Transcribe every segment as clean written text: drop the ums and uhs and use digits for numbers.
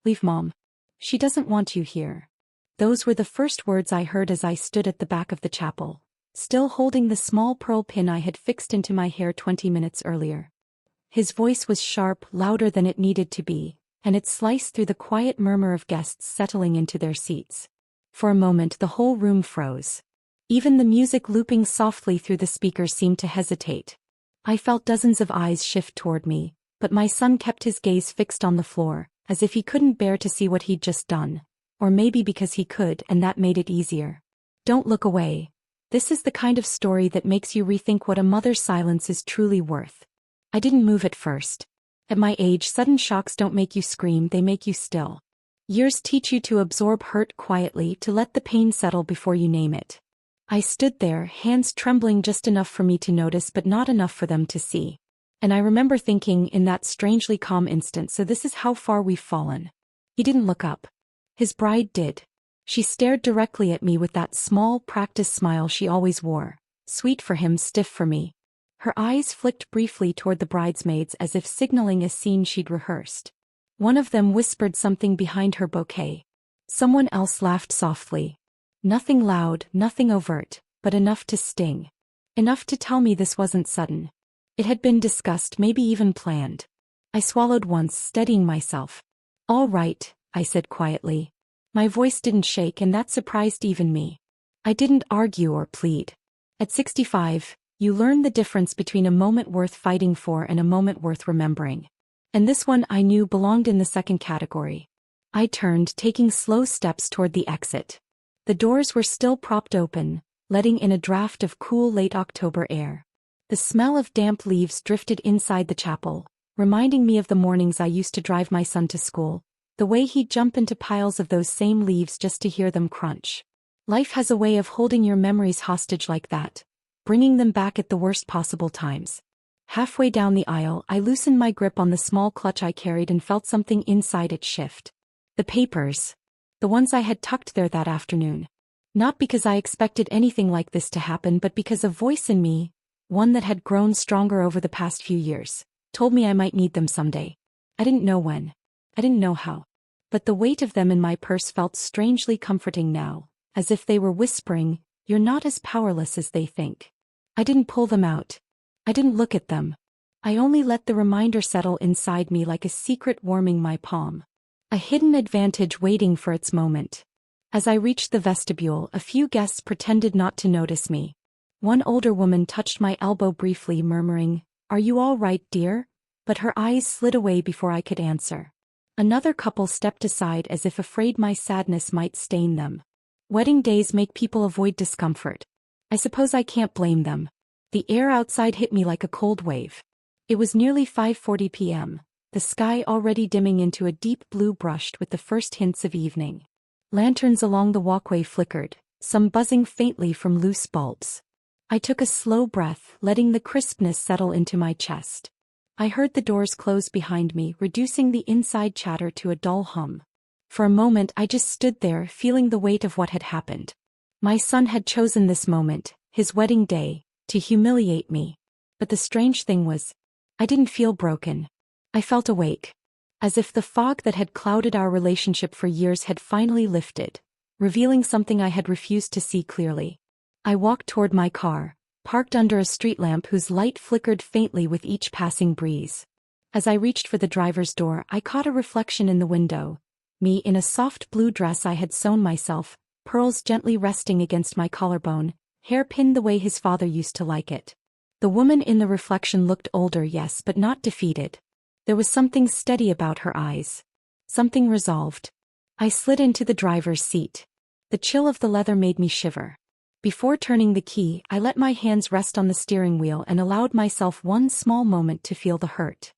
Leave Mom. She doesn't want you here. Those were the first words I heard as I stood at the back of the chapel, still holding the small pearl pin I had fixed into my hair 20 minutes earlier. His voice was sharp, louder than it needed to be, and it sliced through the quiet murmur of guests settling into their seats. For a moment the whole room froze. Even the music looping softly through the speakers seemed to hesitate. I felt dozens of eyes shift toward me, but my son kept his gaze fixed on the floor, as if he couldn't bear to see what he'd just done. Or maybe because he could, and that made it easier. Don't look away. This is the kind of story that makes you rethink what a mother's silence is truly worth. I didn't move at first. At my age, sudden shocks don't make you scream, they make you still. Years teach you to absorb hurt quietly, to let the pain settle before you name it. I stood there, hands trembling just enough for me to notice but not enough for them to see. And I remember thinking in that strangely calm instant, so this is how far we've fallen. He didn't look up. His bride did. She stared directly at me with that small, practiced smile she always wore, sweet for him, stiff for me. Her eyes flicked briefly toward the bridesmaids as if signaling a scene she'd rehearsed. One of them whispered something behind her bouquet. Someone else laughed softly. Nothing loud, nothing overt, but enough to sting. Enough to tell me this wasn't sudden. It had been discussed, maybe even planned. I swallowed once, steadying myself. All right, I said quietly. My voice didn't shake, and that surprised even me. I didn't argue or plead. At 65, you learn the difference between a moment worth fighting for and a moment worth remembering. And this one I knew belonged in the second category. I turned, taking slow steps toward the exit. The doors were still propped open, letting in a draft of cool late October air. The smell of damp leaves drifted inside the chapel, reminding me of the mornings I used to drive my son to school. The way he'd jump into piles of those same leaves just to hear them crunch. Life has a way of holding your memories hostage like that, bringing them back at the worst possible times. Halfway down the aisle, I loosened my grip on the small clutch I carried and felt something inside it shift. The papers. The ones I had tucked there that afternoon. Not because I expected anything like this to happen, but because a voice in me, one that had grown stronger over the past few years, told me I might need them someday. I didn't know when. I didn't know how. But the weight of them in my purse felt strangely comforting now, as if they were whispering, "You're not as powerless as they think." I didn't pull them out. I didn't look at them. I only let the reminder settle inside me like a secret warming my palm. A hidden advantage waiting for its moment. As I reached the vestibule, a few guests pretended not to notice me. One older woman touched my elbow briefly, murmuring, "Are you all right, dear?" But her eyes slid away before I could answer. Another couple stepped aside as if afraid my sadness might stain them. Wedding days make people avoid discomfort. I suppose I can't blame them. The air outside hit me like a cold wave. It was nearly 5:40 p.m., the sky already dimming into a deep blue brushed with the first hints of evening. Lanterns along the walkway flickered, some buzzing faintly from loose bulbs. I took a slow breath, letting the crispness settle into my chest. I heard the doors close behind me, reducing the inside chatter to a dull hum. For a moment I just stood there, feeling the weight of what had happened. My son had chosen this moment, his wedding day, to humiliate me. But the strange thing was, I didn't feel broken. I felt awake. As if the fog that had clouded our relationship for years had finally lifted, revealing something I had refused to see clearly. I walked toward my car, parked under a street lamp whose light flickered faintly with each passing breeze. As I reached for the driver's door, I caught a reflection in the window. Me in a soft blue dress I had sewn myself, pearls gently resting against my collarbone, hair pinned the way his father used to like it. The woman in the reflection looked older, yes, but not defeated. There was something steady about her eyes. Something resolved. I slid into the driver's seat. The chill of the leather made me shiver. Before turning the key, I let my hands rest on the steering wheel and allowed myself one small moment to feel the hurt.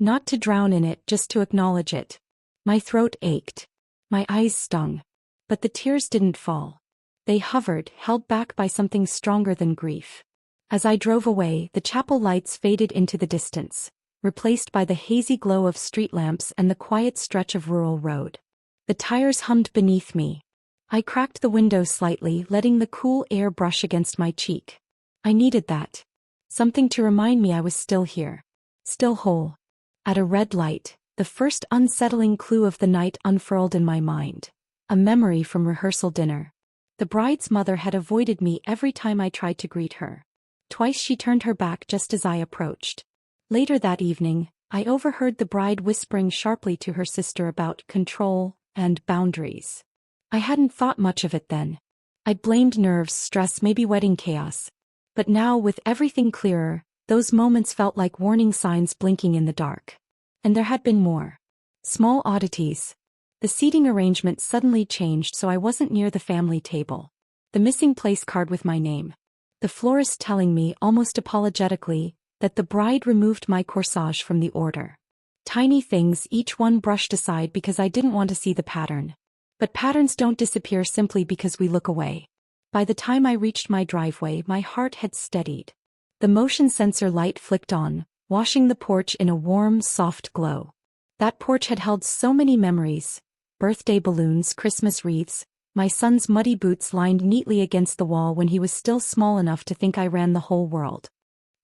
Not to drown in it, just to acknowledge it. My throat ached. My eyes stung. But the tears didn't fall. They hovered, held back by something stronger than grief. As I drove away, the chapel lights faded into the distance, replaced by the hazy glow of street lamps and the quiet stretch of rural road. The tires hummed beneath me. I cracked the window slightly, letting the cool air brush against my cheek. I needed that. Something to remind me I was still here. Still whole. At a red light, The first unsettling clue of the night unfurled in my mind. A memory from rehearsal dinner. The bride's mother had avoided me every time I tried to greet her. Twice she turned her back just as I approached. Later that evening, I overheard the bride whispering sharply to her sister about control and boundaries. I hadn't thought much of it then. I'd blamed nerves, stress, maybe wedding chaos. But now, with everything clearer, those moments felt like warning signs blinking in the dark. And there had been more. Small oddities. The seating arrangement suddenly changed so I wasn't near the family table. The missing place card with my name. The florist telling me, almost apologetically, that the bride removed my corsage from the order. Tiny things, each one brushed aside because I didn't want to see the pattern. But patterns don't disappear simply because we look away. By the time I reached my driveway, my heart had steadied. The motion sensor light flicked on, washing the porch in a warm, soft glow. That porch had held so many memories. Birthday balloons, Christmas wreaths, my son's muddy boots lined neatly against the wall when he was still small enough to think I ran the whole world.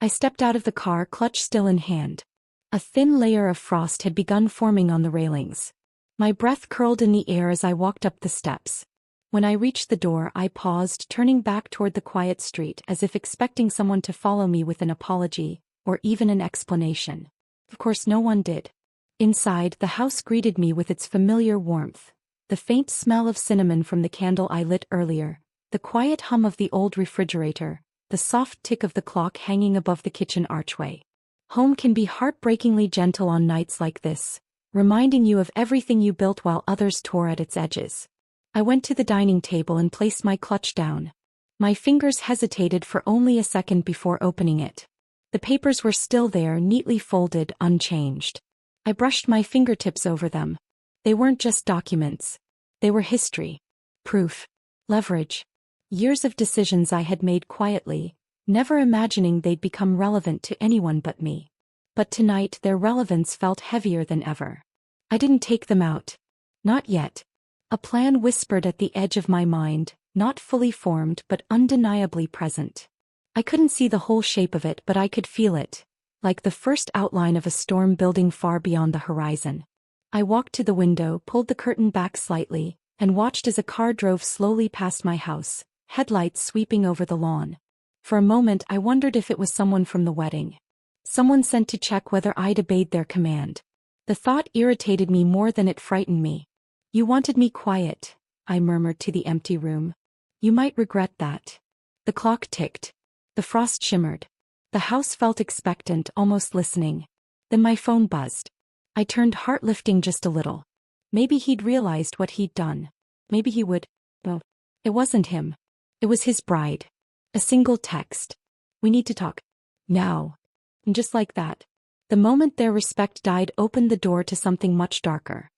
I stepped out of the car, clutch still in hand. A thin layer of frost had begun forming on the railings. My breath curled in the air as I walked up the steps. When I reached the door, I paused, turning back toward the quiet street as if expecting someone to follow me with an apology, or even an explanation. Of course, no one did. Inside, the house greeted me with its familiar warmth. The faint smell of cinnamon from the candle I lit earlier, the quiet hum of the old refrigerator, the soft tick of the clock hanging above the kitchen archway. Home can be heartbreakingly gentle on nights like this, reminding you of everything you built while others tore at its edges. I went to the dining table and placed my clutch down. My fingers hesitated for only a second before opening it. The papers were still there, neatly folded, unchanged. I brushed my fingertips over them. They weren't just documents. They were history. Proof. Leverage. Years of decisions I had made quietly, never imagining they'd become relevant to anyone but me. But tonight their relevance felt heavier than ever. I didn't take them out. Not yet. A plan whispered at the edge of my mind, not fully formed but undeniably present. I couldn't see the whole shape of it, but I could feel it, like the first outline of a storm building far beyond the horizon. I walked to the window, pulled the curtain back slightly, and watched as a car drove slowly past my house, headlights sweeping over the lawn. For a moment I wondered if it was someone from the wedding. Someone sent to check whether I'd obeyed their command. The thought irritated me more than it frightened me. "You wanted me quiet," I murmured to the empty room. "You might regret that." The clock ticked. The frost shimmered. The house felt expectant, almost listening. Then my phone buzzed. I turned, heart lifting just a little. Maybe he'd realized what he'd done. Maybe he would. Well, it wasn't him. It was his bride. A single text. "We need to talk. Now." And just like that, the moment their respect died opened the door to something much darker.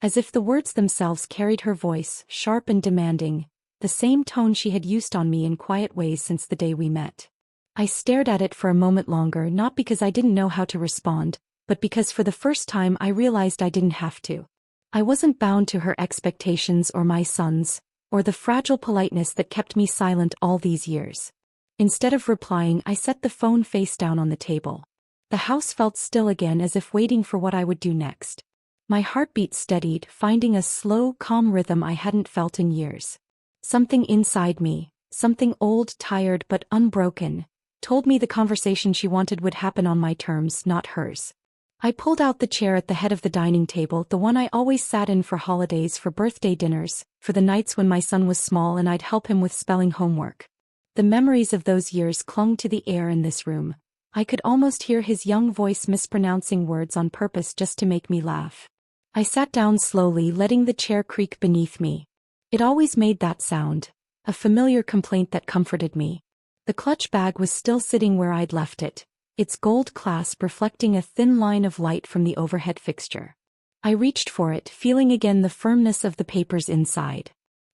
As if the words themselves carried her voice, sharp and demanding, the same tone she had used on me in quiet ways since the day we met. I stared at it for a moment longer, not because I didn't know how to respond, but because for the first time I realized I didn't have to. I wasn't bound to her expectations or my son's, or the fragile politeness that kept me silent all these years. Instead of replying, I set the phone face down on the table. The house felt still again, as if waiting for what I would do next. My heartbeat steadied, finding a slow, calm rhythm I hadn't felt in years. Something inside me, something old, tired but unbroken, told me the conversation she wanted would happen on my terms, not hers. I pulled out the chair at the head of the dining table, the one I always sat in for holidays, for birthday dinners, for the nights when my son was small and I'd help him with spelling homework. The memories of those years clung to the air in this room. I could almost hear his young voice mispronouncing words on purpose just to make me laugh. I sat down slowly, letting the chair creak beneath me. It always made that sound, a familiar complaint that comforted me. The clutch bag was still sitting where I'd left it, its gold clasp reflecting a thin line of light from the overhead fixture. I reached for it, feeling again the firmness of the papers inside.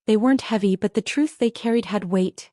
They weren't heavy, but the truth they carried had weight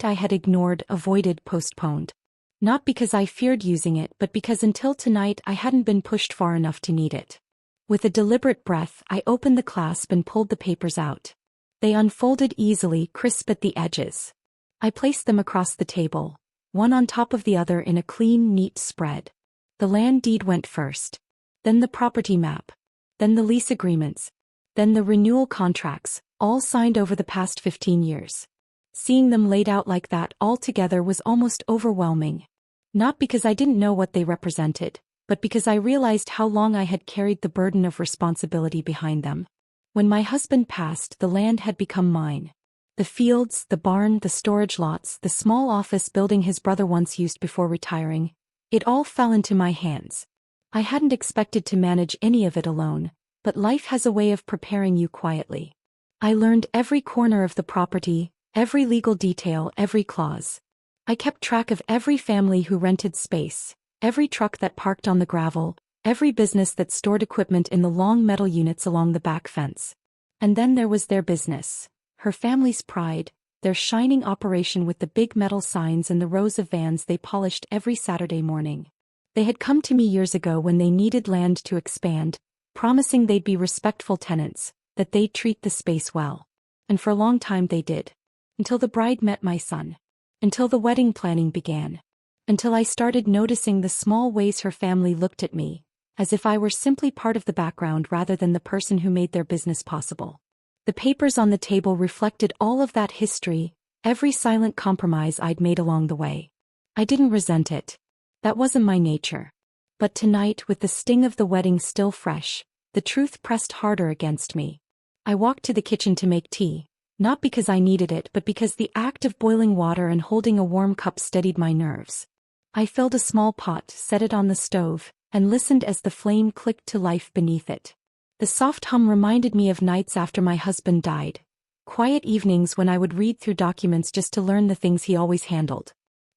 I had ignored, avoided, postponed. Not because I feared using it, but because until tonight I hadn't been pushed far enough to need it. With a deliberate breath, I opened the clasp and pulled the papers out. They unfolded easily, crisp at the edges. I placed them across the table, one on top of the other in a clean, neat spread. The land deed went first. then the property map, then the lease agreements, then the renewal contracts, all signed over the past 15 years. Seeing them laid out like that all together was almost overwhelming. Not because I didn't know what they represented, but because I realized how long I had carried the burden of responsibility behind them. When my husband passed, the land had become mine. The fields, the barn, the storage lots, the small office building his brother once used before retiring, it all fell into my hands. I hadn't expected to manage any of it alone, but life has a way of preparing you quietly. I learned every corner of the property, every legal detail, every clause. I kept track of every family who rented space, every truck that parked on the gravel, every business that stored equipment in the long metal units along the back fence. And then there was their business, her family's pride, their shining operation with the big metal signs and the rows of vans they polished every Saturday morning. They had come to me years ago when they needed land to expand, promising they'd be respectful tenants, that they'd treat the space well. And for a long time they did. Until the bride met my son. Until the wedding planning began. Until I started noticing the small ways her family looked at me, as if I were simply part of the background rather than the person who made their business possible. The papers on the table reflected all of that history, every silent compromise I'd made along the way. I didn't resent it. That wasn't my nature. But tonight, with the sting of the wedding still fresh, the truth pressed harder against me. I walked to the kitchen to make tea, not because I needed it but because the act of boiling water and holding a warm cup steadied my nerves. I filled a small pot, set it on the stove, and listened as the flame clicked to life beneath it. The soft hum reminded me of nights after my husband died, quiet evenings when I would read through documents just to learn the things he always handled.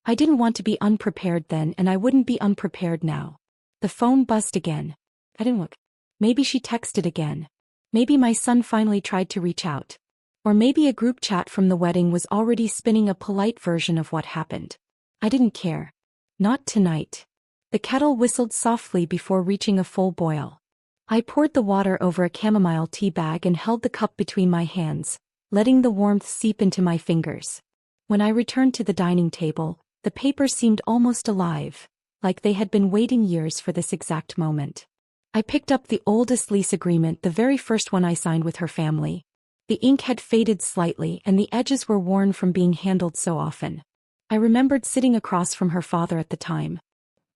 I didn't want to be unprepared then, and I wouldn't be unprepared now. The phone buzzed again. I didn't look. Maybe she texted again. Maybe my son finally tried to reach out. Or maybe a group chat from the wedding was already spinning a polite version of what happened. I didn't care. Not tonight. The kettle whistled softly before reaching a full boil. I poured the water over a chamomile tea bag and held the cup between my hands, letting the warmth seep into my fingers. When I returned to the dining table, the papers seemed almost alive, like they had been waiting years for this exact moment. I picked up the oldest lease agreement, the very first one I signed with her family. The ink had faded slightly and the edges were worn from being handled so often. I remembered sitting across from her father at the time.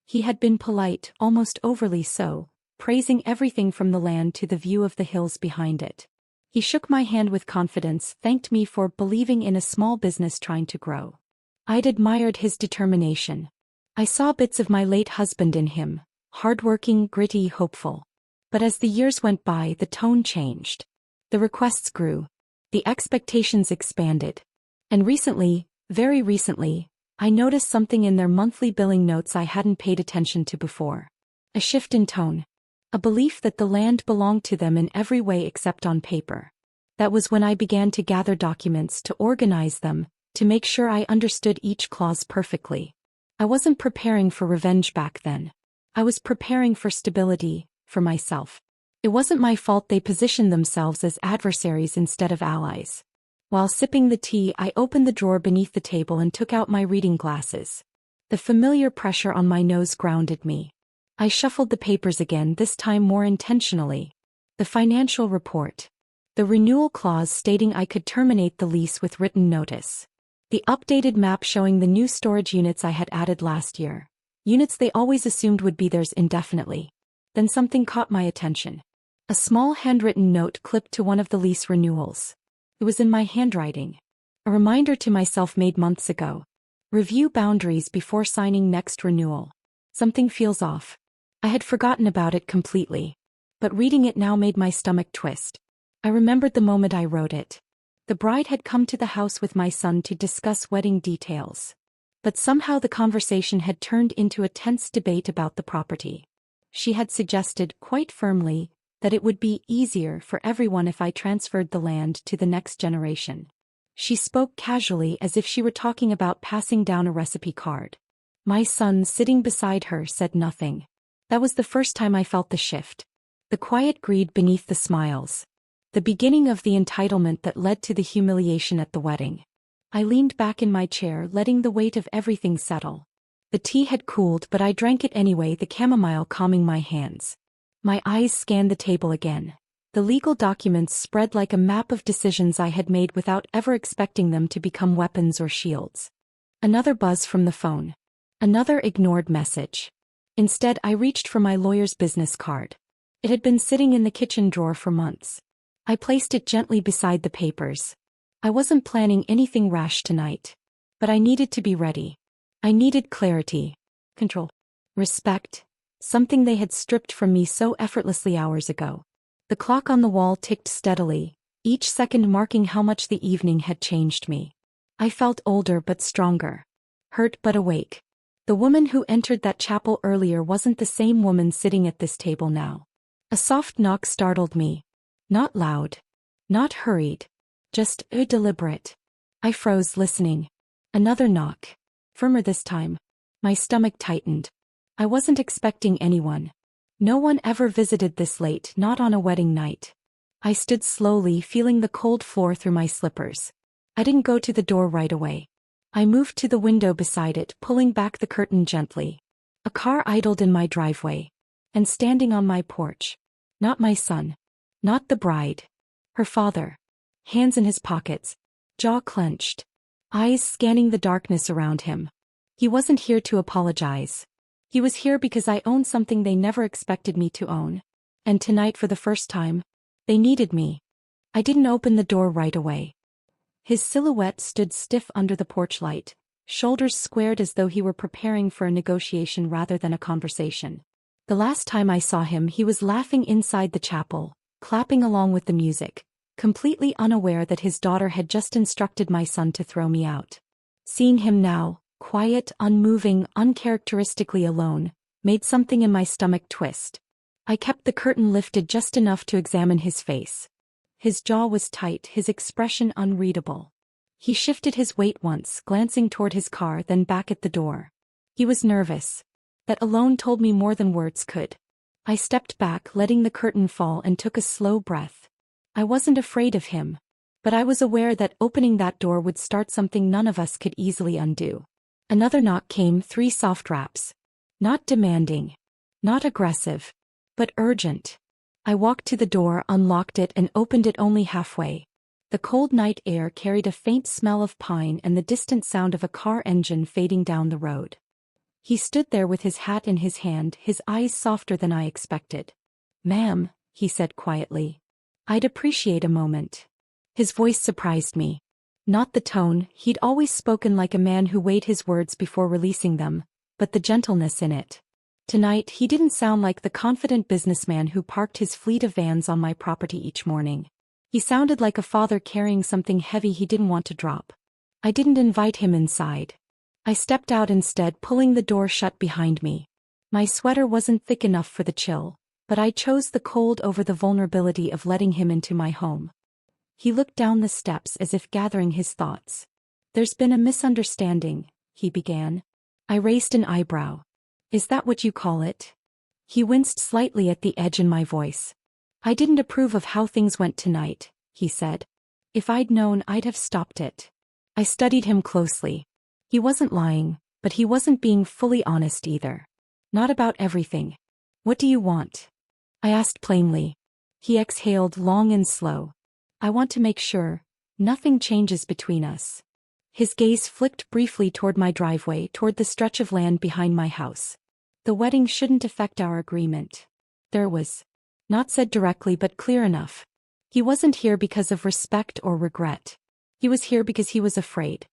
He had been polite, almost overly so, praising everything from the land to the view of the hills behind it. He shook my hand with confidence, thanked me for believing in a small business trying to grow. I'd admired his determination. I saw bits of my late husband in him, hardworking, gritty, hopeful. But as the years went by, the tone changed. The requests grew. The expectations expanded. And recently, very recently, I noticed something in their monthly billing notes I hadn't paid attention to before. A shift in tone. A belief that the land belonged to them in every way except on paper. That was when I began to gather documents, to organize them, to make sure I understood each clause perfectly. I wasn't preparing for revenge back then. I was preparing for stability, for myself. It wasn't my fault they positioned themselves as adversaries instead of allies. While sipping the tea, I opened the drawer beneath the table and took out my reading glasses. The familiar pressure on my nose grounded me. I shuffled the papers again, this time more intentionally. The financial report. The renewal clause stating I could terminate the lease with written notice. The updated map showing the new storage units I had added last year. Units they always assumed would be theirs indefinitely. Then something caught my attention. A small handwritten note clipped to one of the lease renewals. It was in my handwriting. A reminder to myself made months ago. Review boundaries before signing next renewal. Something feels off. I had forgotten about it completely. But reading it now made my stomach twist. I remembered the moment I wrote it. The bride had come to the house with my son to discuss wedding details. But somehow the conversation had turned into a tense debate about the property. She had suggested, quite firmly, that it would be easier for everyone if I transferred the land to the next generation. She spoke casually as if she were talking about passing down a recipe card. My son, sitting beside her, said nothing. That was the first time I felt the shift. The quiet greed beneath the smiles. The beginning of the entitlement that led to the humiliation at the wedding. I leaned back in my chair, letting the weight of everything settle. The tea had cooled, but I drank it anyway, the chamomile calming my hands. My eyes scanned the table again. The legal documents spread like a map of decisions I had made without ever expecting them to become weapons or shields. Another buzz from the phone. Another ignored message. Instead, I reached for my lawyer's business card. It had been sitting in the kitchen drawer for months. I placed it gently beside the papers. I wasn't planning anything rash tonight. But I needed to be ready. I needed clarity. Control. Respect. Something they had stripped from me so effortlessly hours ago. The clock on the wall ticked steadily, each second marking how much the evening had changed me. I felt older but stronger. Hurt but awake. The woman who entered that chapel earlier wasn't the same woman sitting at this table now. A soft knock startled me. Not loud. Not hurried. Just deliberate. I froze listening. Another knock. Firmer this time. My stomach tightened. I wasn't expecting anyone. No one ever visited this late, not on a wedding night. I stood slowly, feeling the cold floor through my slippers. I didn't go to the door right away. I moved to the window beside it, pulling back the curtain gently. A car idled in my driveway. And standing on my porch. Not my son. Not the bride. Her father. Hands in his pockets. Jaw clenched. Eyes scanning the darkness around him. He wasn't here to apologize. He was here because I owned something they never expected me to own. And tonight, for the first time, they needed me. I didn't open the door right away. His silhouette stood stiff under the porch light, shoulders squared as though he were preparing for a negotiation rather than a conversation. The last time I saw him, he was laughing inside the chapel, clapping along with the music, completely unaware that his daughter had just instructed my son to throw me out. Seeing him now, quiet, unmoving, uncharacteristically alone, made something in my stomach twist. I kept the curtain lifted just enough to examine his face. His jaw was tight, his expression unreadable. He shifted his weight once, glancing toward his car, then back at the door. He was nervous. That alone told me more than words could. I stepped back, letting the curtain fall, and took a slow breath. I wasn't afraid of him. But I was aware that opening that door would start something none of us could easily undo. Another knock came, 3 soft raps. Not demanding. Not aggressive. But urgent. I walked to the door, unlocked it, and opened it only halfway. The cold night air carried a faint smell of pine and the distant sound of a car engine fading down the road. He stood there with his hat in his hand, his eyes softer than I expected. "Ma'am," he said quietly. "I'd appreciate a moment." His voice surprised me. Not the tone, he'd always spoken like a man who weighed his words before releasing them, but the gentleness in it. Tonight, he didn't sound like the confident businessman who parked his fleet of vans on my property each morning. He sounded like a father carrying something heavy he didn't want to drop. I didn't invite him inside. I stepped out instead, pulling the door shut behind me. My sweater wasn't thick enough for the chill, but I chose the cold over the vulnerability of letting him into my home. He looked down the steps as if gathering his thoughts. "There's been a misunderstanding," he began. I raised an eyebrow. "Is that what you call it?" He winced slightly at the edge in my voice. "I didn't approve of how things went tonight," he said. "If I'd known, I'd have stopped it." I studied him closely. He wasn't lying, but he wasn't being fully honest either. Not about everything. "What do you want?" I asked plainly. He exhaled long and slow. "I want to make sure nothing changes between us." His gaze flicked briefly toward my driveway, toward the stretch of land behind my house. "The wedding shouldn't affect our agreement." There was. Not said directly but clear enough. He wasn't here because of respect or regret. He was here because he was afraid.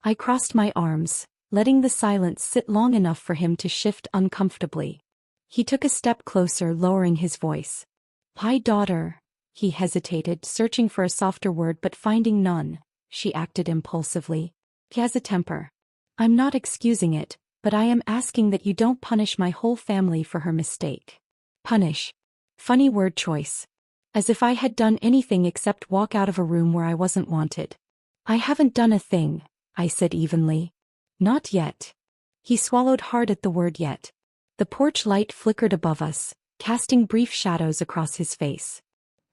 I crossed my arms, letting the silence sit long enough for him to shift uncomfortably. He took a step closer, lowering his voice. "Hi, daughter." He hesitated, searching for a softer word but finding none. She acted impulsively. "He has a temper. I'm not excusing it, but I am asking that you don't punish my whole family for her mistake." Punish. Funny word choice. As if I had done anything except walk out of a room where I wasn't wanted. "I haven't done a thing," I said evenly. "Not yet." He swallowed hard at the word yet. The porch light flickered above us, casting brief shadows across his face.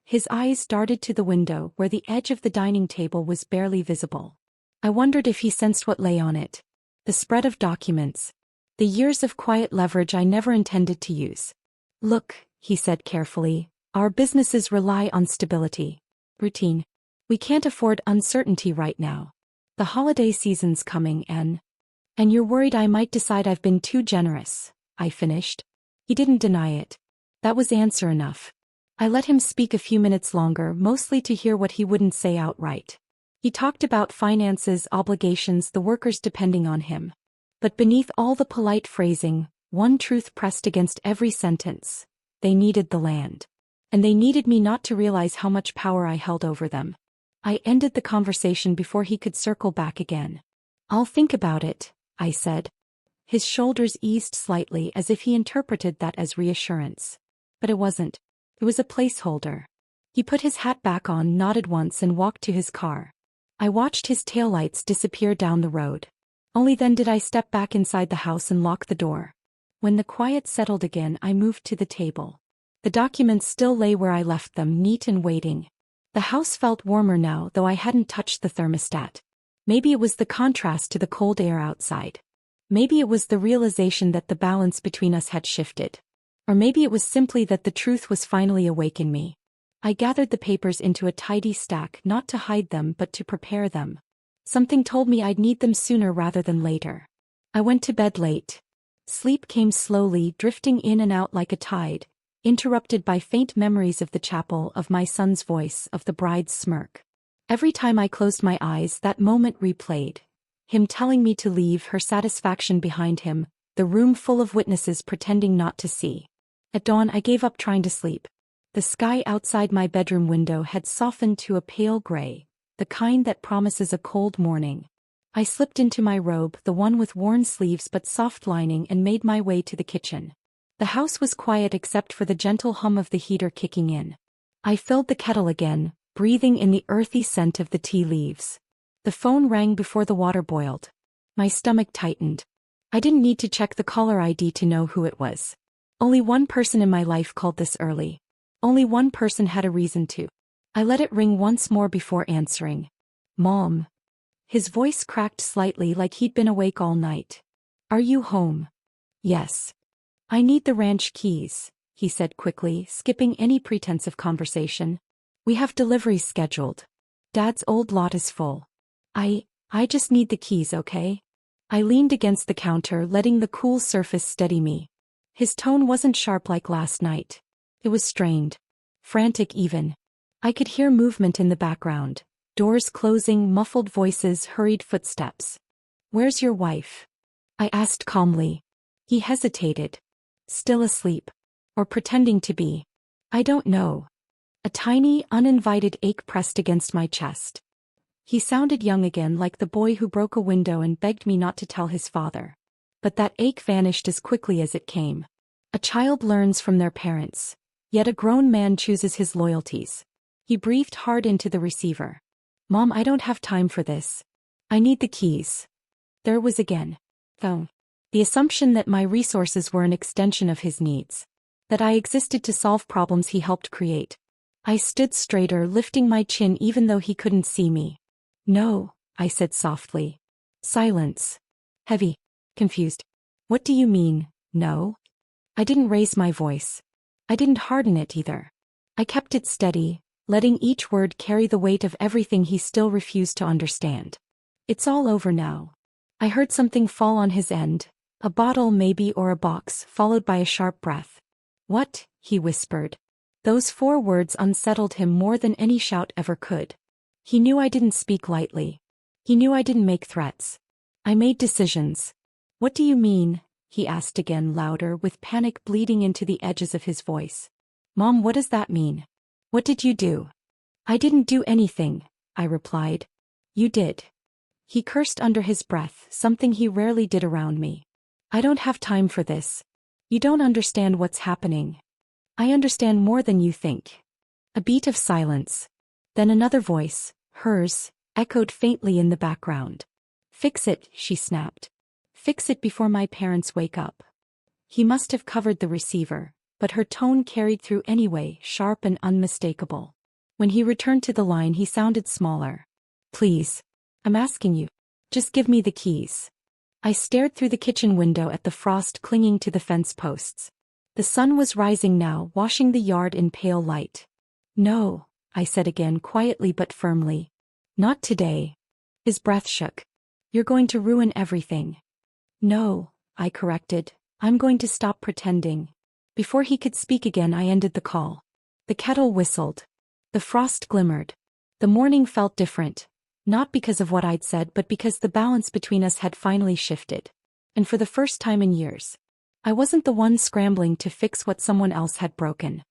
His eyes darted to the window where the edge of the dining table was barely visible. I wondered if he sensed what lay on it. The spread of documents. The years of quiet leverage I never intended to use. "Look," he said carefully. Our businesses rely on stability. Routine. We can't afford uncertainty right now. The holiday season's coming and you're worried I might decide I've been too generous, I finished. He didn't deny it. That was answer enough. I let him speak a few minutes longer, mostly to hear what he wouldn't say outright. He talked about finances, obligations, the workers depending on him. But beneath all the polite phrasing, one truth pressed against every sentence. They needed the land. And they needed me not to realize how much power I held over them. I ended the conversation before he could circle back again. I'll think about it, I said. His shoulders eased slightly as if he interpreted that as reassurance. But it wasn't. It was a placeholder. He put his hat back on, nodded once and walked to his car. I watched his taillights disappear down the road. Only then did I step back inside the house and lock the door. When the quiet settled again, I moved to the table. The documents still lay where I left them, neat and waiting. The house felt warmer now, though I hadn't touched the thermostat. Maybe it was the contrast to the cold air outside. Maybe it was the realization that the balance between us had shifted. Or maybe it was simply that the truth was finally awake in me. I gathered the papers into a tidy stack, not to hide them but to prepare them. Something told me I'd need them sooner rather than later. I went to bed late. Sleep came slowly, drifting in and out like a tide, interrupted by faint memories of the chapel, of my son's voice, of the bride's smirk. Every time I closed my eyes, that moment replayed. Him telling me to leave, her satisfaction behind him, the room full of witnesses pretending not to see. At dawn I gave up trying to sleep. The sky outside my bedroom window had softened to a pale gray, the kind that promises a cold morning. I slipped into my robe, the one with worn sleeves but soft lining, and made my way to the kitchen. The house was quiet except for the gentle hum of the heater kicking in. I filled the kettle again, breathing in the earthy scent of the tea leaves. The phone rang before the water boiled. My stomach tightened. I didn't need to check the caller ID to know who it was. Only one person in my life called this early. Only one person had a reason to. I let it ring once more before answering. Mom. His voice cracked slightly like he'd been awake all night. Are you home? Yes. I need the ranch keys, he said quickly, skipping any pretense of conversation. We have deliveries scheduled. Dad's old lot is full. I just need the keys, okay? I leaned against the counter, letting the cool surface steady me. His tone wasn't sharp like last night. It was strained. Frantic even. I could hear movement in the background. Doors closing, muffled voices, hurried footsteps. Where's your wife? I asked calmly. He hesitated. Still asleep. Or pretending to be. I don't know. A tiny, uninvited ache pressed against my chest. He sounded young again, like the boy who broke a window and begged me not to tell his father. But that ache vanished as quickly as it came. A child learns from their parents. Yet a grown man chooses his loyalties. He breathed hard into the receiver. Mom, I don't have time for this. I need the keys. There it was again. Oh. The assumption that my resources were an extension of his needs. That I existed to solve problems he helped create. I stood straighter, lifting my chin even though he couldn't see me. No, I said softly. Silence. Heavy. Confused. What do you mean, no? I didn't raise my voice. I didn't harden it either. I kept it steady, letting each word carry the weight of everything he still refused to understand. It's all over now. I heard something fall on his end. A bottle maybe, or a box, followed by a sharp breath. What? He whispered. Those 4 words unsettled him more than any shout ever could. He knew I didn't speak lightly. He knew I didn't make threats. I made decisions. What do you mean? He asked again, louder, with panic bleeding into the edges of his voice. Mom, what does that mean? What did you do? I didn't do anything, I replied. You did. He cursed under his breath, something he rarely did around me. I don't have time for this. You don't understand what's happening. I understand more than you think. A beat of silence. Then another voice, hers, echoed faintly in the background. Fix it, she snapped. Fix it before my parents wake up. He must have covered the receiver, but her tone carried through anyway, sharp and unmistakable. When he returned to the line, he sounded smaller. Please. I'm asking you. Just give me the keys. I stared through the kitchen window at the frost clinging to the fence posts. The sun was rising now, washing the yard in pale light. "No," I said again quietly but firmly. "Not today." His breath shook. "You're going to ruin everything." "No," I corrected. "I'm going to stop pretending." Before he could speak again, I ended the call. The kettle whistled. The frost glimmered. The morning felt different, not because of what I'd said but because the balance between us had finally shifted. And for the first time in years, I wasn't the one scrambling to fix what someone else had broken.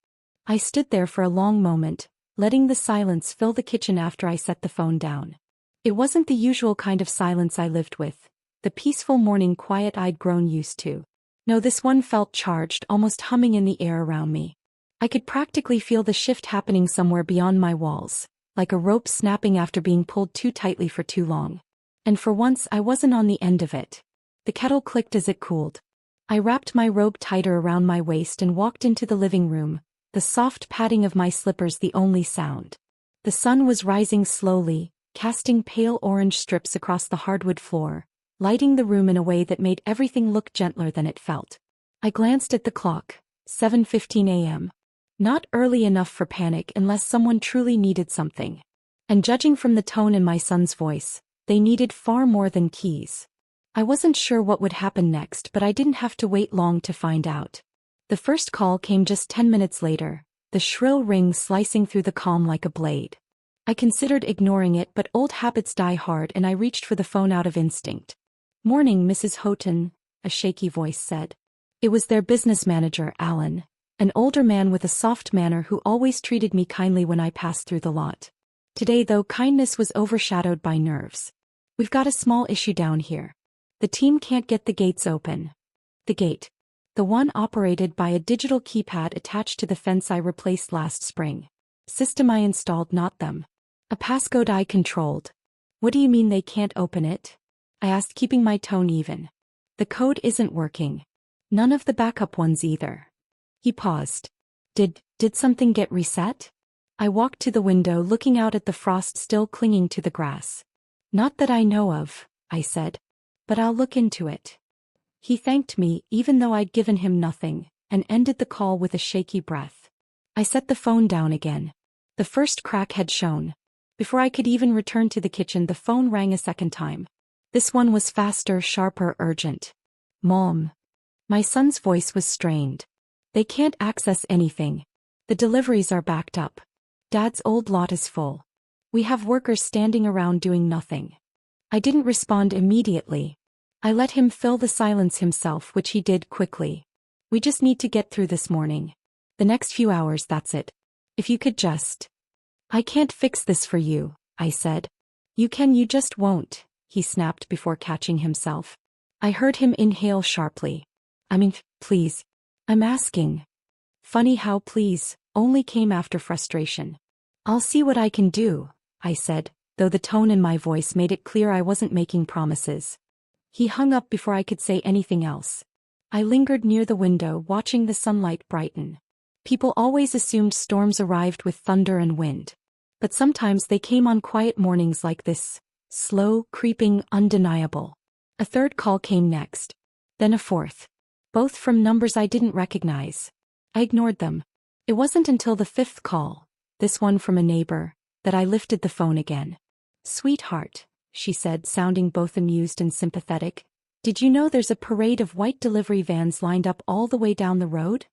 I stood there for a long moment, letting the silence fill the kitchen after I set the phone down. It wasn't the usual kind of silence I lived with, the peaceful morning quiet I'd grown used to. No, this one felt charged, almost humming in the air around me. I could practically feel the shift happening somewhere beyond my walls, like a rope snapping after being pulled too tightly for too long. And for once I wasn't on the end of it. The kettle clicked as it cooled. I wrapped my robe tighter around my waist and walked into the living room, the soft padding of my slippers the only sound. The sun was rising slowly, casting pale orange strips across the hardwood floor, lighting the room in a way that made everything look gentler than it felt. I glanced at the clock, 7:15 a.m. Not early enough for panic unless someone truly needed something. And judging from the tone in my son's voice, they needed far more than keys. I wasn't sure what would happen next, but I didn't have to wait long to find out. The first call came just 10 minutes later, the shrill ring slicing through the calm like a blade. I considered ignoring it, but old habits die hard and I reached for the phone out of instinct. "Morning, Mrs. Houghton," a shaky voice said. It was their business manager, Alan, an older man with a soft manner who always treated me kindly when I passed through the lot. Today, though, kindness was overshadowed by nerves. "We've got a small issue down here. The team can't get the gates open." The gate. The one operated by a digital keypad attached to the fence I replaced last spring. System I installed, not them. A passcode I controlled. "What do you mean they can't open it?" I asked, keeping my tone even. "The code isn't working. None of the backup ones either." He paused. Did something get reset?" I walked to the window, looking out at the frost still clinging to the grass. "Not that I know of," I said. "But I'll look into it." He thanked me, even though I'd given him nothing, and ended the call with a shaky breath. I set the phone down again. The first crack had shown. Before I could even return to the kitchen, the phone rang a second time. This one was faster, sharper, urgent. "Mom." My son's voice was strained. "They can't access anything. The deliveries are backed up. Dad's old lot is full. We have workers standing around doing nothing." I didn't respond immediately. I let him fill the silence himself, which he did quickly. "We just need to get through this morning. The next few hours, that's it. If you could just—" "I can't fix this for you," I said. "You can, you just won't," he snapped before catching himself. I heard him inhale sharply. "I mean, please. I'm asking." Funny how please only came after frustration. "I'll see what I can do," I said, though the tone in my voice made it clear I wasn't making promises. He hung up before I could say anything else. I lingered near the window, watching the sunlight brighten. People always assumed storms arrived with thunder and wind. But sometimes they came on quiet mornings like this, slow, creeping, undeniable. A third call came next. Then a fourth. Both from numbers I didn't recognize. I ignored them. It wasn't until the fifth call, this one from a neighbor, that I lifted the phone again. "Sweetheart," she said, sounding both amused and sympathetic, "did you know there's a parade of white delivery vans lined up all the way down the road?"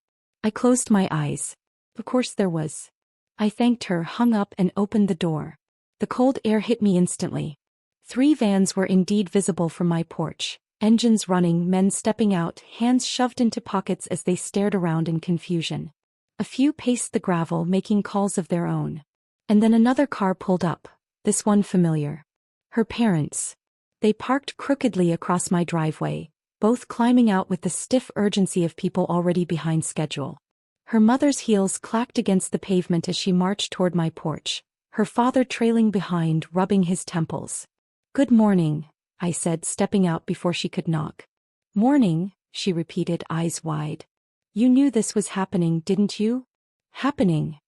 I closed my eyes. Of course there was. I thanked her, hung up, and opened the door. The cold air hit me instantly. 3 vans were indeed visible from my porch, engines running, men stepping out, hands shoved into pockets as they stared around in confusion. A few paced the gravel, making calls of their own. And then another car pulled up, this one familiar. Her parents. They parked crookedly across my driveway, both climbing out with the stiff urgency of people already behind schedule. Her mother's heels clacked against the pavement as she marched toward my porch, her father trailing behind, rubbing his temples. "Good morning," I said, stepping out before she could knock. "Morning," she repeated, eyes wide. "You knew this was happening, didn't you?" "Happening?"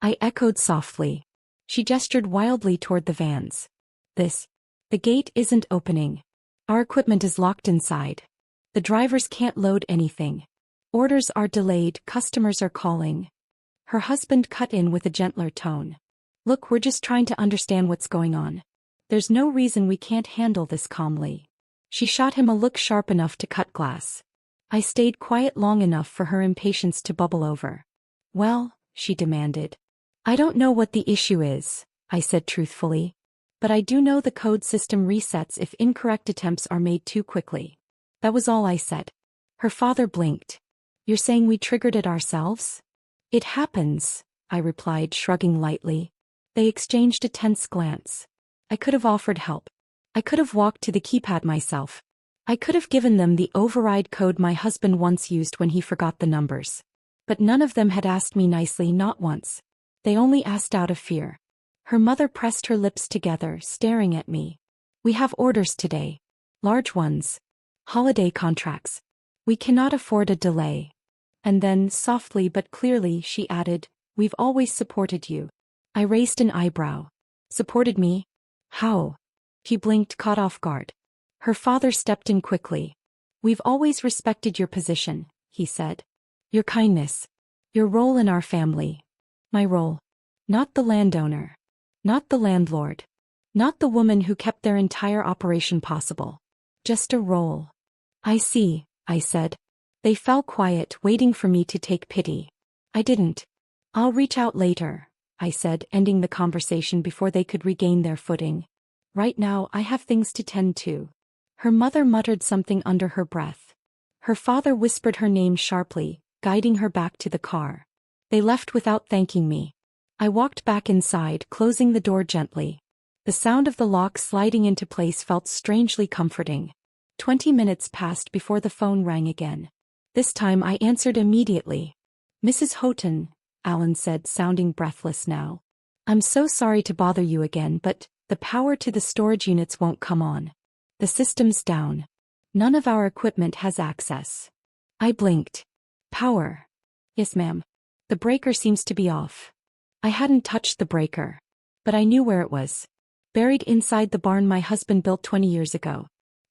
I echoed softly. She gestured wildly toward the vans. The gate isn't opening. Our equipment is locked inside. The drivers can't load anything. Orders are delayed, customers are calling. Her husband cut in with a gentler tone. Look, we're just trying to understand what's going on. There's no reason we can't handle this calmly. She shot him a look sharp enough to cut glass. I stayed quiet long enough for her impatience to bubble over. Well, she demanded. I don't know what the issue is, I said truthfully. But I do know the code system resets if incorrect attempts are made too quickly. That was all I said. Her father blinked. You're saying we triggered it ourselves? It happens, I replied, shrugging lightly. They exchanged a tense glance. I could have offered help. I could have walked to the keypad myself. I could have given them the override code my husband once used when he forgot the numbers. But none of them had asked me nicely, not once. They only asked out of fear. Her mother pressed her lips together, staring at me. We have orders today. Large ones. Holiday contracts. We cannot afford a delay. And then, softly but clearly, she added, we've always supported you. I raised an eyebrow. Supported me? How? He blinked, caught off guard. Her father stepped in quickly. We've always respected your position, he said. Your kindness. Your role in our family. My role. Not the landowner. Not the landlord. Not the woman who kept their entire operation possible. Just a role. I see, I said. They fell quiet, waiting for me to take pity. I didn't. I'll reach out later, I said, ending the conversation before they could regain their footing. Right now, I have things to tend to. Her mother muttered something under her breath. Her father whispered her name sharply, guiding her back to the car. They left without thanking me. I walked back inside, closing the door gently. The sound of the lock sliding into place felt strangely comforting. 20 minutes passed before the phone rang again. This time I answered immediately. Mrs. Houghton, Alan said, sounding breathless now. I'm so sorry to bother you again, but the power to the storage units won't come on. The system's down. None of our equipment has access. I blinked. Power. Yes, ma'am. The breaker seems to be off. I hadn't touched the breaker. But I knew where it was. Buried inside the barn my husband built 20 years ago.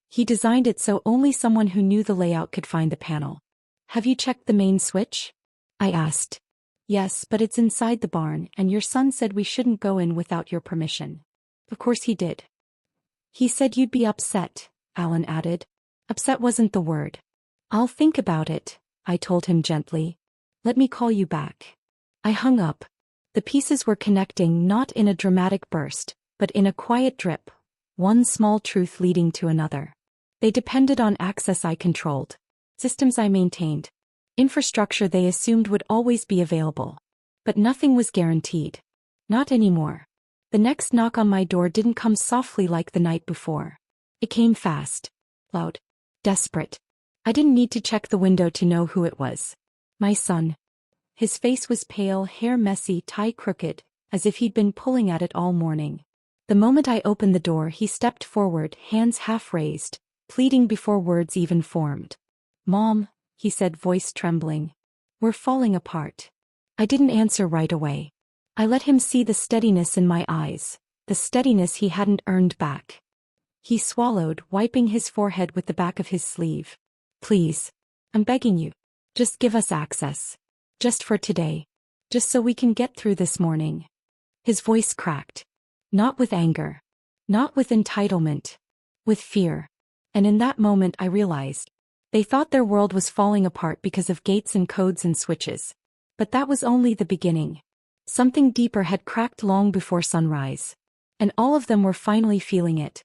He designed it so only someone who knew the layout could find the panel. Have you checked the main switch? I asked. Yes, but it's inside the barn, and your son said we shouldn't go in without your permission. Of course he did. He said you'd be upset, Alan added. Upset wasn't the word. I'll think about it, I told him gently. Let me call you back. I hung up. The pieces were connecting, not in a dramatic burst, but in a quiet drip, one small truth leading to another. They depended on access I controlled, systems I maintained, infrastructure they assumed would always be available. But nothing was guaranteed. Not anymore. The next knock on my door didn't come softly like the night before. It came fast, loud, desperate. I didn't need to check the window to know who it was. My son. His face was pale, hair messy, tie crooked, as if he'd been pulling at it all morning. The moment I opened the door, he stepped forward, hands half raised, pleading before words even formed. Mom, he said, voice trembling. We're falling apart. I didn't answer right away. I let him see the steadiness in my eyes, the steadiness he hadn't earned back. He swallowed, wiping his forehead with the back of his sleeve. Please. I'm begging you. Just give us access. Just for today. Just so we can get through this morning. His voice cracked. Not with anger. Not with entitlement. With fear. And in that moment I realized. They thought their world was falling apart because of gates and codes and switches. But that was only the beginning. Something deeper had cracked long before sunrise. And all of them were finally feeling it.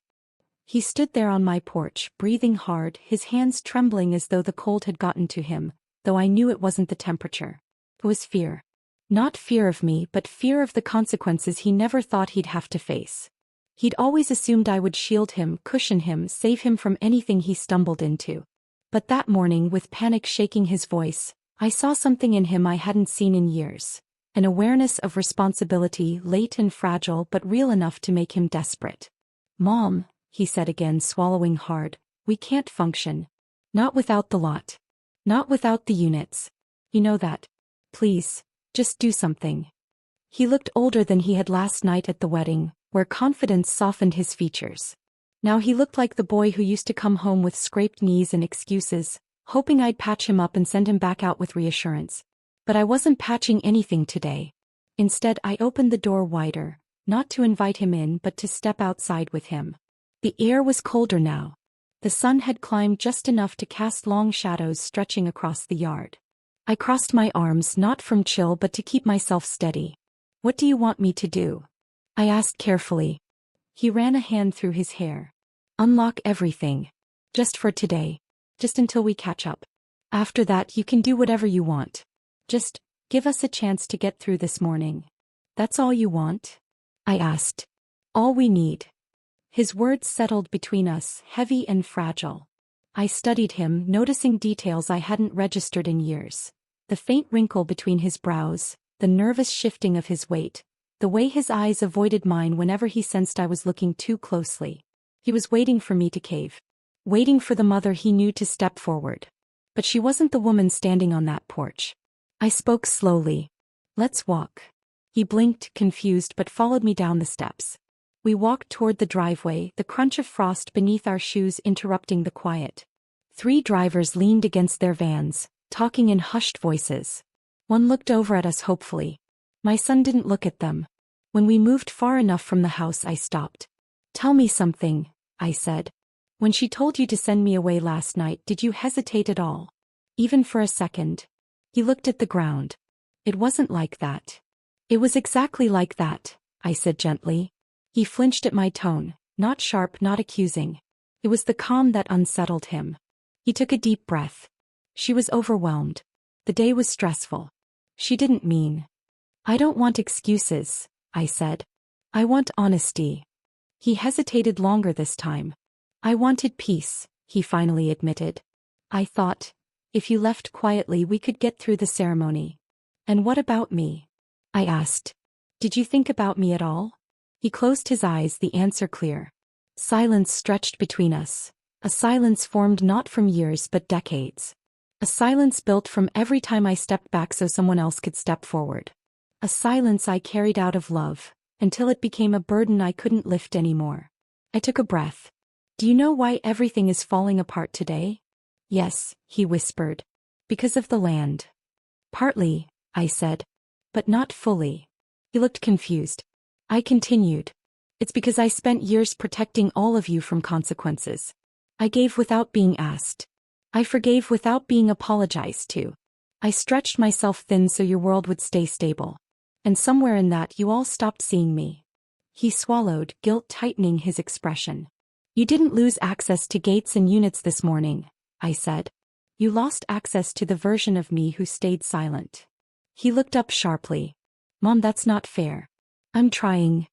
He stood there on my porch, breathing hard, his hands trembling as though the cold had gotten to him, though I knew it wasn't the temperature. It was fear. Not fear of me, but fear of the consequences he never thought he'd have to face. He'd always assumed I would shield him, cushion him, save him from anything he stumbled into. But that morning, with panic shaking his voice, I saw something in him I hadn't seen in years. An awareness of responsibility, late and fragile but real enough to make him desperate. Mom, he said again, swallowing hard, we can't function. Not without the lot. Not without the units. You know that. Please, just do something. He looked older than he had last night at the wedding, where confidence softened his features. Now he looked like the boy who used to come home with scraped knees and excuses, hoping I'd patch him up and send him back out with reassurance. But I wasn't patching anything today. Instead, I opened the door wider, not to invite him in but to step outside with him. The air was colder now. The sun had climbed just enough to cast long shadows stretching across the yard. I crossed my arms not from chill but to keep myself steady. "What do you want me to do?" I asked carefully. He ran a hand through his hair. "Unlock everything. Just for today. Just until we catch up. After that you can do whatever you want. Just give us a chance to get through this morning." "That's all you want?" I asked. "All we need." His words settled between us, heavy and fragile. I studied him, noticing details I hadn't registered in years. The faint wrinkle between his brows, the nervous shifting of his weight, the way his eyes avoided mine whenever he sensed I was looking too closely. He was waiting for me to cave. Waiting for the mother he knew to step forward. But she wasn't the woman standing on that porch. I spoke slowly. "Let's walk." He blinked, confused, but followed me down the steps. We walked toward the driveway, the crunch of frost beneath our shoes interrupting the quiet. 3 drivers leaned against their vans, talking in hushed voices. One looked over at us hopefully. My son didn't look at them. When we moved far enough from the house, I stopped. "Tell me something," I said. "When she told you to send me away last night, did you hesitate at all? Even for a second?" He looked at the ground. "It wasn't like that." "It was exactly like that," I said gently. He flinched at my tone, not sharp, not accusing. It was the calm that unsettled him. He took a deep breath. "She was overwhelmed. The day was stressful. She didn't mean." "I don't want excuses," I said. "I want honesty." He hesitated longer this time. "I wanted peace," he finally admitted. "I thought, if you left quietly we could get through the ceremony." "And what about me?" I asked. "Did you think about me at all?" He closed his eyes, the answer clear. Silence stretched between us. A silence formed not from years but decades. A silence built from every time I stepped back so someone else could step forward. A silence I carried out of love, until it became a burden I couldn't lift anymore. I took a breath. "Do you know why everything is falling apart today?" "Yes," he whispered. "Because of the land." "Partly," I said. "But not fully." He looked confused. I continued. "It's because I spent years protecting all of you from consequences. I gave without being asked. I forgave without being apologized to. I stretched myself thin so your world would stay stable. And somewhere in that you all stopped seeing me." He swallowed, guilt tightening his expression. "You didn't lose access to gates and units this morning," I said. "You lost access to the version of me who stayed silent." He looked up sharply. "Mom, that's not fair." "I'm trying."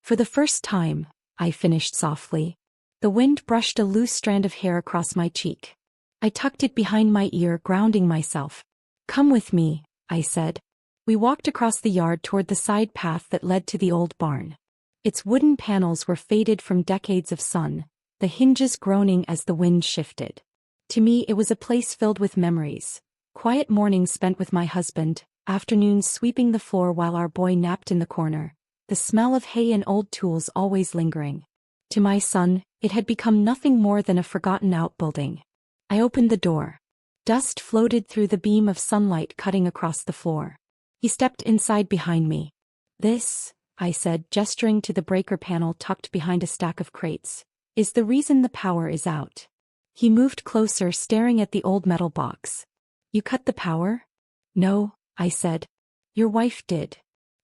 "For the first time," I finished softly. The wind brushed a loose strand of hair across my cheek. I tucked it behind my ear, grounding myself. "Come with me," I said. We walked across the yard toward the side path that led to the old barn. Its wooden panels were faded from decades of sun, the hinges groaning as the wind shifted. To me it was a place filled with memories. Quiet mornings spent with my husband, afternoons sweeping the floor while our boy napped in the corner, the smell of hay and old tools always lingering. To my son, it had become nothing more than a forgotten outbuilding. I opened the door. Dust floated through the beam of sunlight cutting across the floor. He stepped inside behind me. "This," I said, gesturing to the breaker panel tucked behind a stack of crates, "is the reason the power is out." He moved closer, staring at the old metal box. "You cut the power?" "No," I said. "Your wife did."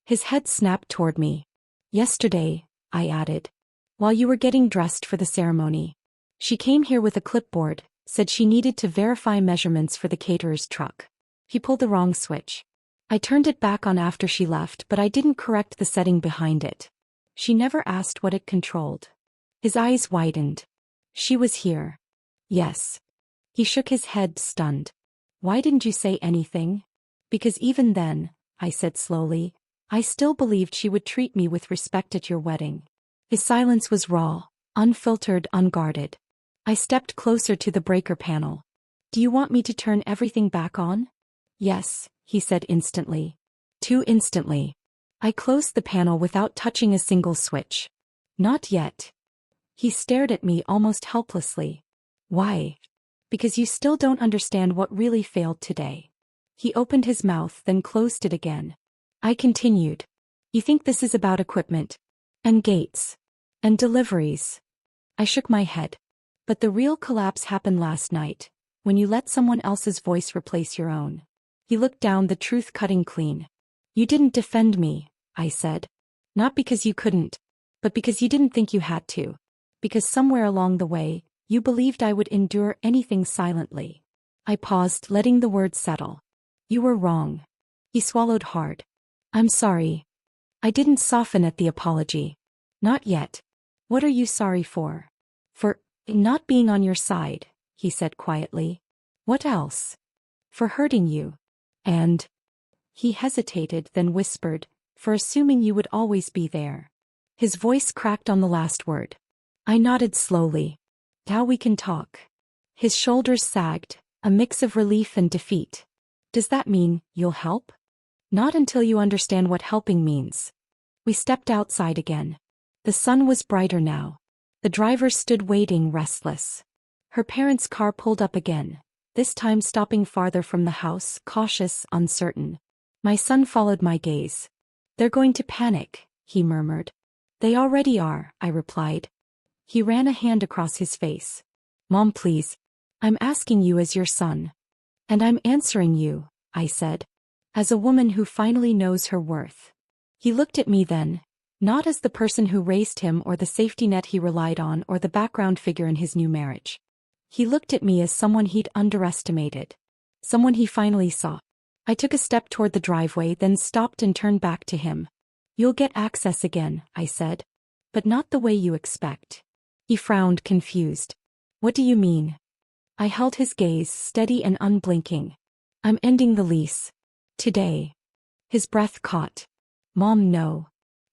His head snapped toward me. "Yesterday," I added. "While you were getting dressed for the ceremony. She came here with a clipboard, said she needed to verify measurements for the caterer's truck. He pulled the wrong switch. I turned it back on after she left, but I didn't correct the setting behind it. She never asked what it controlled." His eyes widened. "She was here." "Yes." He shook his head, stunned. "Why didn't you say anything?" "Because even then," I said slowly, "I still believed she would treat me with respect at your wedding." His silence was raw, unfiltered, unguarded. I stepped closer to the breaker panel. "Do you want me to turn everything back on?" "Yes," he said instantly. Too instantly. I closed the panel without touching a single switch. "Not yet." He stared at me almost helplessly. "Why?" Because you still don't understand what really failed today. He opened his mouth, then closed it again. I continued. You think this is about equipment? And gates? And deliveries? I shook my head. But the real collapse happened last night, when you let someone else's voice replace your own. He looked down, the truth cutting clean. You didn't defend me, I said. Not because you couldn't, but because you didn't think you had to. Because somewhere along the way, you believed I would endure anything silently. I paused, letting the words settle. You were wrong. He swallowed hard. I'm sorry. I didn't soften at the apology. Not yet. What are you sorry for? For not being on your side, he said quietly. What else? For hurting you. And he hesitated, then whispered, for assuming you would always be there. His voice cracked on the last word. I nodded slowly. Now we can talk. His shoulders sagged, a mix of relief and defeat. Does that mean you'll help? Not until you understand what helping means. We stepped outside again. The sun was brighter now. The driver stood waiting, restless. Her parents' car pulled up again, this time stopping farther from the house, cautious, uncertain. My son followed my gaze. They're going to panic, he murmured. They already are, I replied. He ran a hand across his face. Mom, please. I'm asking you as your son. And I'm answering you, I said. As a woman who finally knows her worth. He looked at me then, not as the person who raised him or the safety net he relied on or the background figure in his new marriage. He looked at me as someone he'd underestimated. Someone he finally saw. I took a step toward the driveway, then stopped and turned back to him. You'll get access again, I said. But not the way you expect. He frowned, confused. What do you mean? I held his gaze, steady and unblinking. I'm ending the lease. Today. His breath caught. Mom, no.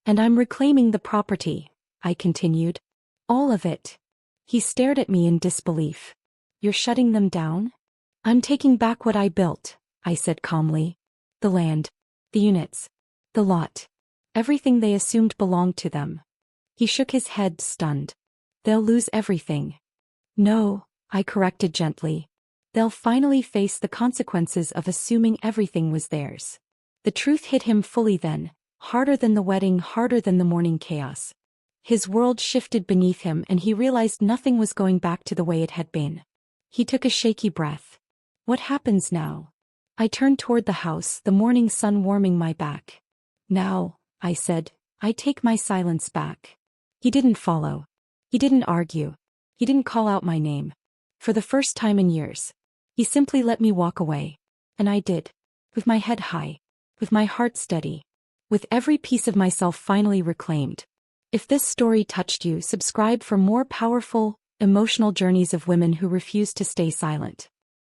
And I'm reclaiming the property, I continued. All of it. He stared at me in disbelief. You're shutting them down? I'm taking back what I built, I said calmly. The land. The units. The lot. Everything they assumed belonged to them. He shook his head, stunned. They'll lose everything. No, I corrected gently. They'll finally face the consequences of assuming everything was theirs. The truth hit him fully then, harder than the wedding, harder than the morning chaos. His world shifted beneath him and he realized nothing was going back to the way it had been. He took a shaky breath. What happens now? I turned toward the house, the morning sun warming my back. Now, I said, I take my silence back. He didn't follow. He didn't argue. He didn't call out my name. For the first time in years. He simply let me walk away. And I did. With my head high. With my heart steady. With every piece of myself finally reclaimed. If this story touched you, subscribe for more powerful, emotional journeys of women who refuse to stay silent.